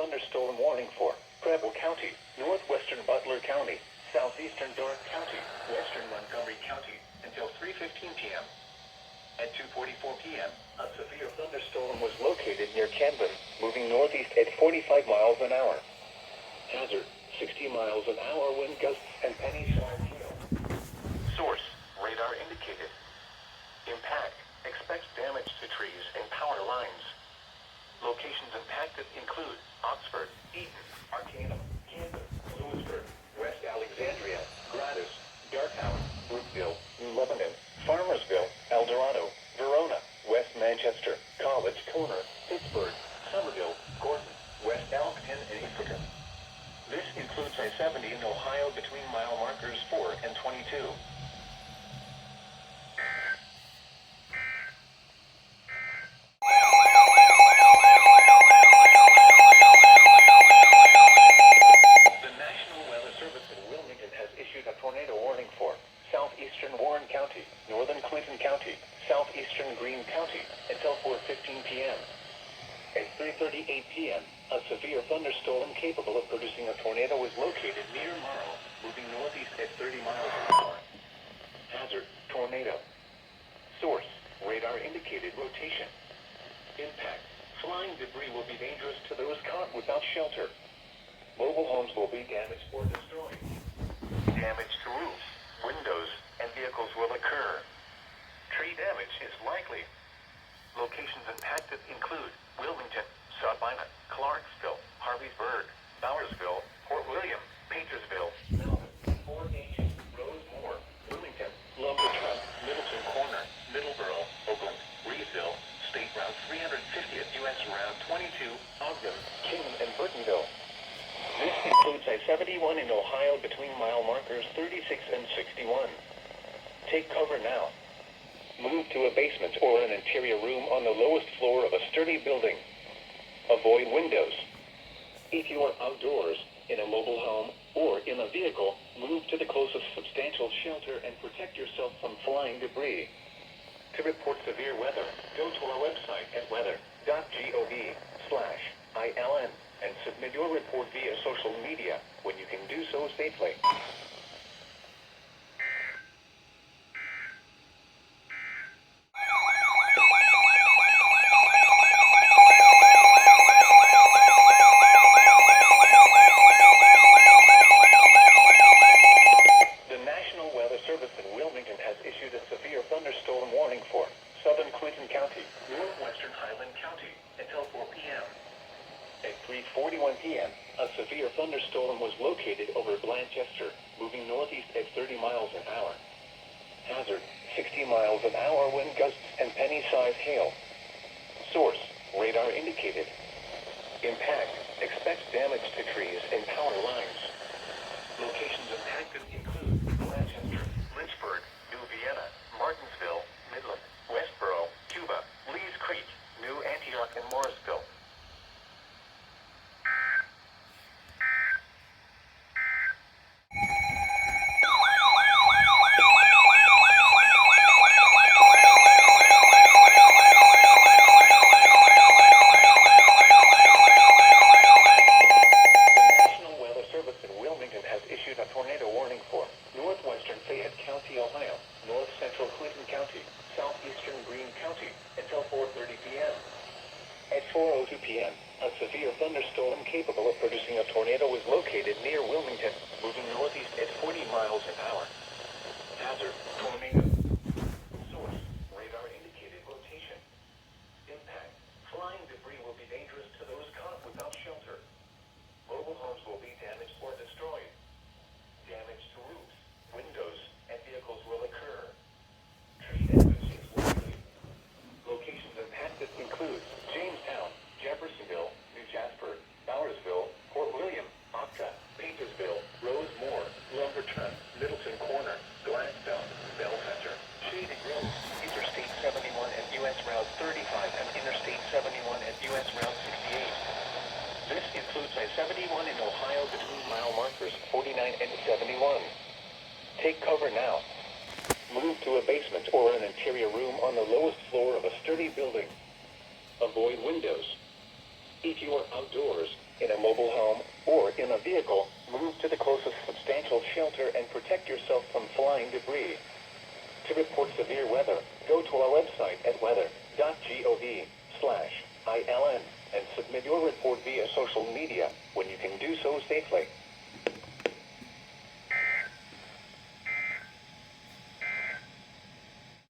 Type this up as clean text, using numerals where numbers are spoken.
thunderstorm warning for Preble County, northwestern Butler County, southeastern Darke County, western Montgomery County, until 3:15 p.m. At 2:44 p.m., a severe thunderstorm was located near Camden, moving northeast at 45 miles an hour. Hazard, 60 miles an hour wind gusts and penny-sized hail. Source, radar indicated. Impact, expect damage to trees and power lines. Locations impacted include Oxford, Eaton, Arcanum, Camden, Lewisburg, West Alexandria, Gladys, Darktown, Brookville, New Lebanon, Farmersville, Eldorado, Verona, West Manchester, College Corner, Pittsburgh, Somerville, Gordon, West Elkton, and Ithaca. This includes I-70 in Ohio between mile markers 4 and 22. The National Weather Service in Wilmington has issued a tornado warning for southeastern Warren County, northern Clinton County, southeastern Greene County, until 4:15 p.m. At 3:38 p.m., a severe thunderstorm capable of producing a tornado is located near Marl, moving northeast at 30 miles an hour. Hazard, tornado. Source, radar indicated rotation. Impact, flying debris will be dangerous to those caught without shelter. Mobile homes will be damaged or destroyed. Damage to roofs, windows, and vehicles will occur. Tree damage is likely. Locations impacted include Wilmington, Sabina, Clarksville, Harveysburg, Bowersville, Port William, Paintersville, Melvin, Fort Hays, Rosemore, Wilmington, Lumber Truck, Middleton Corner, Middleborough, Oakland, Reedville, State Route 350th U.S. Route 22, Ogden, Kingman, and Burtonville. This includes I-71 in Ohio between mile markers 36 and 61. Take cover now. Move to a basement or an interior room on the lowest floor of a sturdy building. Avoid windows. If you are outdoors, in a mobile home, or in a vehicle, move to the closest substantial shelter and protect yourself from flying debris. To report severe weather, go to our website at weather.gov/ILN and submit your report via social media when you can do so safely. At 3:41 p.m., a severe thunderstorm was located over Blanchester, moving northeast at 30 miles an hour. Hazard, 60 miles an hour wind gusts and penny-sized hail. Source, radar indicated. Impact, expect damage to trees and power lines. Locations impacted include Blanchester, Lynchburg, New Vienna, Martinsville, Midland, Westboro, Cuba, Lees Creek, New Antioch, and Morrisville. At 4:02 p.m., a severe thunderstorm capable of producing a tornado was located near Wilmington, moving northeast at 40 miles an hour. Hazard, tornado. Source, radar indicated rotation. Impact, flying debris will be dangerous to those caught without shelter. Mobile homes will be damaged or destroyed. Damage to roofs, windows, and vehicles will occur. Tree damage is likely. Locations impacted include Jamestown, Jeffersonville, New Jasper, Bowersville, Port William, Octa, Paintersville, Rosemore, Lumber Truck, Middleton Corner, Gladstone, Bellcenter, Shady Grove, Interstate 71 and U.S. Route 35 and Interstate 71 and U.S. Route 68. This includes I-71 in Ohio between mile markers 49 and 71. Take cover now. Move to a basement or an interior room on the lowest floor of a sturdy building. Avoid windows. If you are outdoors, in a protect yourself from flying debris. To report severe weather, go to our website at weather.gov/ILN and submit your report via social media when you can do so safely.